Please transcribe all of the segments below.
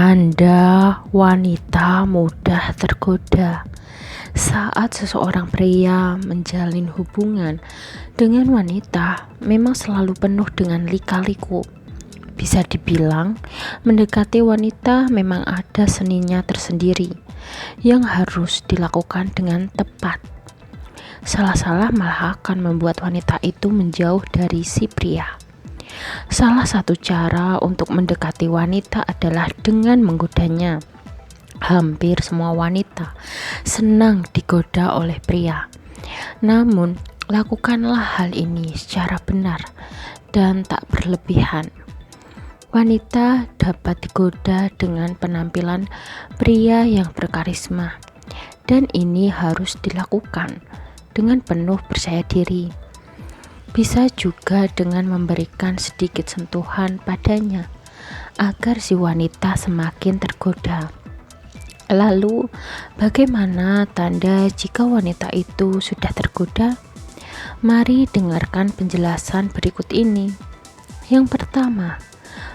Tanda wanita mudah tergoda. Saat seseorang pria menjalin hubungan dengan wanita, memang selalu penuh dengan lika-liku. Bisa dibilang, mendekati wanita memang ada seninya tersendiri yang harus dilakukan dengan tepat. Salah-salah malah akan membuat wanita itu menjauh dari si pria. Salah satu cara untuk mendekati wanita adalah dengan menggodanya. Hampir semua wanita senang digoda oleh pria. Namun, lakukanlah hal ini secara benar dan tak berlebihan. Wanita dapat digoda dengan penampilan pria yang berkarisma, dan ini harus dilakukan dengan penuh percaya diri. Bisa juga dengan memberikan sedikit sentuhan padanya agar si wanita semakin tergoda. Lalu, bagaimana tanda jika wanita itu sudah tergoda? Mari dengarkan penjelasan berikut ini. Yang pertama,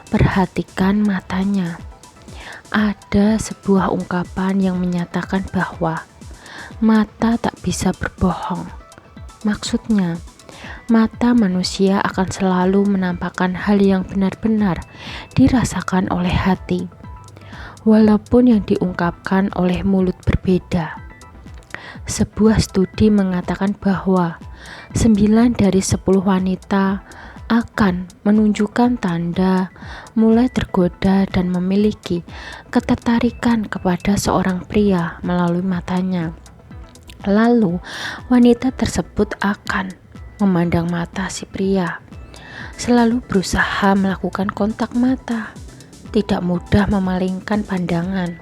perhatikan matanya. Ada sebuah ungkapan yang menyatakan bahwa mata tak bisa berbohong. Maksudnya, mata manusia akan selalu menampakkan hal yang benar-benar dirasakan oleh hati, walaupun yang diungkapkan oleh mulut berbeda. Sebuah studi mengatakan bahwa 9 dari 10 wanita akan menunjukkan tanda mulai tergoda dan memiliki ketertarikan kepada seorang pria melalui matanya. Lalu, wanita tersebut akan memandang mata si pria, selalu berusaha melakukan kontak mata, tidak mudah memalingkan pandangan.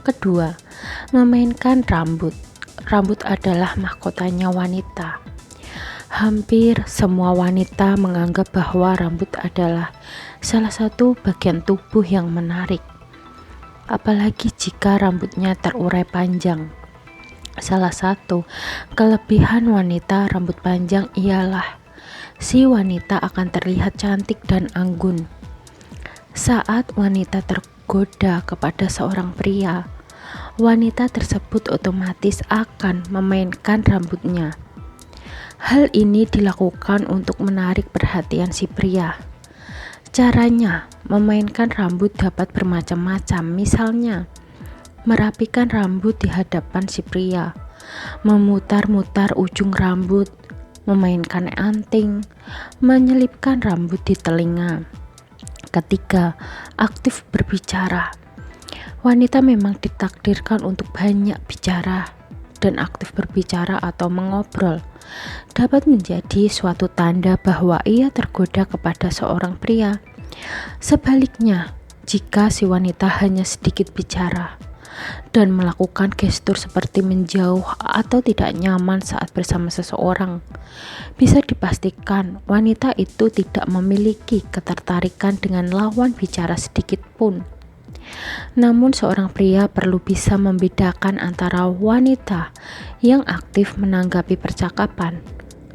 Kedua, memainkan rambut. Rambut adalah mahkotanya wanita. Hampir semua wanita menganggap bahwa rambut adalah salah satu bagian tubuh yang menarik, apalagi jika rambutnya terurai panjang. Salah satu kelebihan wanita rambut panjang ialah si wanita akan terlihat cantik dan anggun. Saat wanita tergoda kepada seorang pria, wanita tersebut otomatis akan memainkan rambutnya. Hal ini dilakukan untuk menarik perhatian si pria. Caranya, memainkan rambut dapat bermacam-macam, misalnya merapikan rambut di hadapan si pria, memutar-mutar ujung rambut, memainkan anting, menyelipkan rambut di telinga. Ketiga, aktif berbicara. Wanita memang ditakdirkan untuk banyak bicara, dan aktif berbicara atau mengobrol dapat menjadi suatu tanda bahwa ia tergoda kepada seorang pria. Sebaliknya, jika si wanita hanya sedikit bicara dan melakukan gestur seperti menjauh atau tidak nyaman saat bersama seseorang, bisa dipastikan wanita itu tidak memiliki ketertarikan dengan lawan bicara sedikit pun. Namun seorang pria perlu bisa membedakan antara wanita yang aktif menanggapi percakapan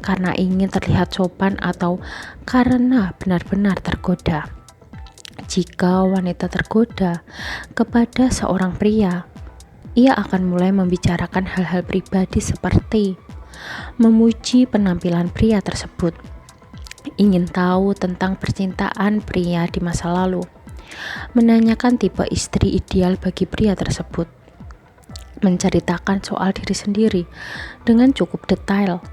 karena ingin terlihat sopan atau karena benar-benar tergoda. Jika wanita tergoda kepada seorang pria, ia akan mulai membicarakan hal-hal pribadi seperti memuji penampilan pria tersebut, ingin tahu tentang percintaan pria di masa lalu, menanyakan tipe istri ideal bagi pria tersebut, menceritakan soal diri sendiri dengan cukup detail.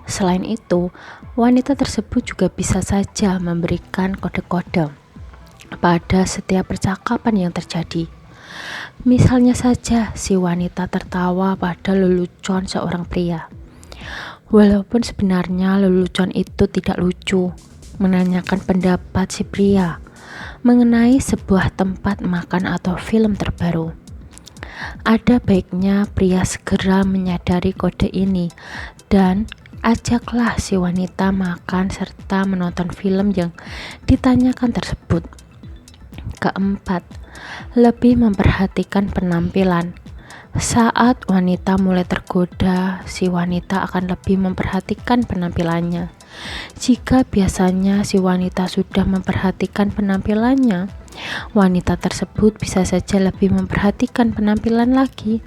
Selain itu, wanita tersebut juga bisa saja memberikan kode-kode pada setiap percakapan yang terjadi. Misalnya saja si wanita tertawa pada lelucon seorang pria, walaupun sebenarnya lelucon itu tidak lucu, menanyakan pendapat si pria mengenai sebuah tempat makan atau film terbaru. Ada baiknya pria segera menyadari kode ini dan ajaklah si wanita makan serta menonton film yang ditanyakan tersebut. Keempat, lebih memperhatikan penampilan. Saat wanita mulai tergoda, si wanita akan lebih memperhatikan penampilannya. Jika biasanya si wanita sudah memperhatikan penampilannya, Wanita tersebut bisa saja lebih memperhatikan penampilan lagi,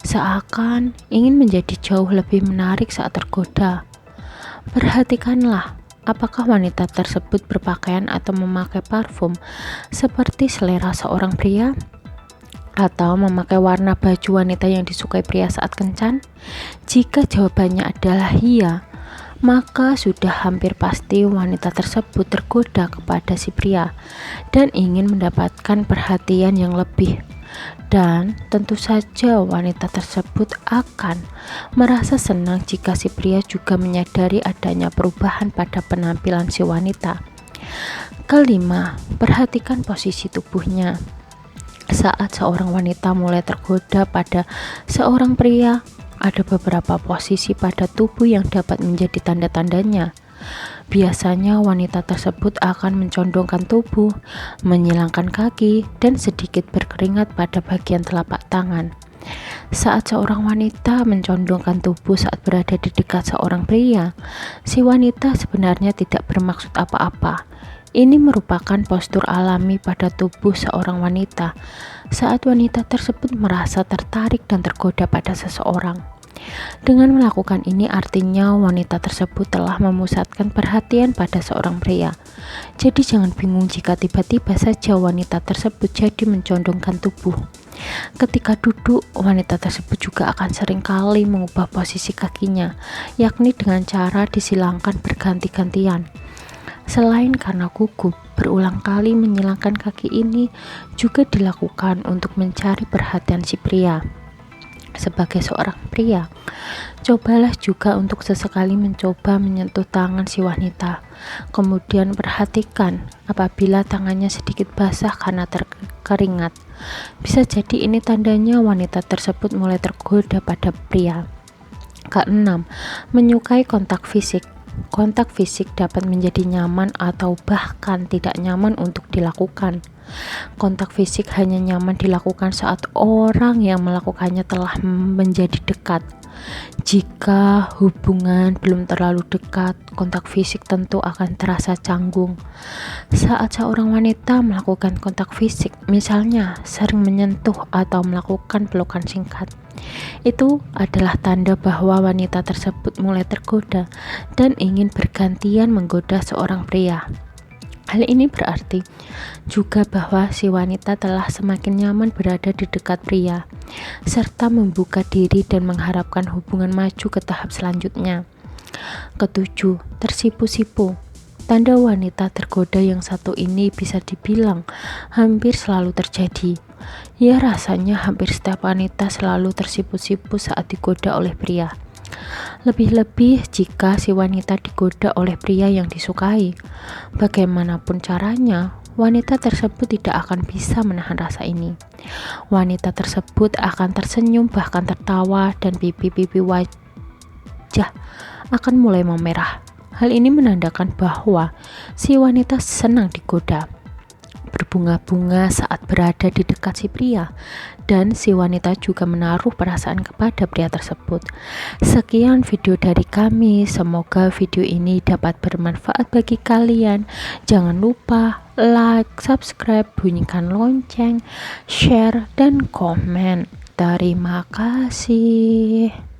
seakan ingin menjadi jauh lebih menarik saat tergoda. Perhatikanlah, apakah wanita tersebut berpakaian atau memakai parfum seperti selera seorang pria? Atau memakai warna baju wanita yang disukai pria saat kencan? Jika jawabannya adalah iya, maka sudah hampir pasti wanita tersebut tergoda kepada si pria dan ingin mendapatkan perhatian yang lebih. Dan tentu saja wanita tersebut akan merasa senang jika si pria juga menyadari adanya perubahan pada penampilan si wanita. Kelima, perhatikan posisi tubuhnya. Saat seorang wanita mulai tergoda pada seorang pria, ada beberapa posisi pada tubuh yang dapat menjadi tanda-tandanya. Biasanya wanita tersebut akan mencondongkan tubuh, menyilangkan kaki, dan sedikit berkeringat pada bagian telapak tangan. Saat seorang wanita mencondongkan tubuh saat berada di dekat seorang pria, si wanita sebenarnya tidak bermaksud apa-apa. Ini merupakan postur alami pada tubuh seorang wanita saat wanita tersebut merasa tertarik dan tergoda pada seseorang. Dengan melakukan ini artinya wanita tersebut telah memusatkan perhatian pada seorang pria. Jadi jangan bingung jika tiba-tiba saja wanita tersebut jadi mencondongkan tubuh. Ketika duduk, wanita tersebut juga akan seringkali mengubah posisi kakinya, yakni dengan cara disilangkan berganti-gantian. Selain karena gugup, berulang kali menyilangkan kaki ini juga dilakukan untuk mencari perhatian si pria. Sebagai seorang pria, cobalah juga untuk sesekali mencoba menyentuh tangan si wanita. Kemudian perhatikan apabila tangannya sedikit basah karena terkeringat. Bisa jadi ini tandanya wanita tersebut mulai tergoda pada pria. Keenam, menyukai kontak fisik. Kontak fisik dapat menjadi nyaman atau bahkan tidak nyaman untuk dilakukan. Kontak fisik hanya nyaman dilakukan saat orang yang melakukannya telah menjadi dekat. Jika hubungan belum terlalu dekat, kontak fisik tentu akan terasa canggung. Saat seorang wanita melakukan kontak fisik, misalnya sering menyentuh atau melakukan pelukan singkat, itu adalah tanda bahwa wanita tersebut mulai tergoda dan ingin bergantian menggoda seorang pria. Hal ini berarti juga bahwa si wanita telah semakin nyaman berada di dekat pria, serta membuka diri dan mengharapkan hubungan maju ke tahap selanjutnya. Ketujuh, tersipu-sipu. Tanda wanita tergoda yang satu ini bisa dibilang hampir selalu terjadi. Ya, rasanya hampir setiap wanita selalu tersipu-sipu saat digoda oleh pria. Lebih-lebih jika si wanita digoda oleh pria yang disukai. Bagaimanapun caranya, wanita tersebut tidak akan bisa menahan rasa ini. Wanita tersebut akan tersenyum bahkan tertawa dan pipi-pipi wajah akan mulai memerah. Hal ini menandakan bahwa si wanita senang digoda, berbunga-bunga saat berada di dekat si pria, dan si wanita juga menaruh perasaan kepada pria tersebut. Sekian video dari kami, semoga video ini dapat bermanfaat bagi kalian. Jangan lupa like, subscribe, bunyikan lonceng, share, dan komen. Terima kasih.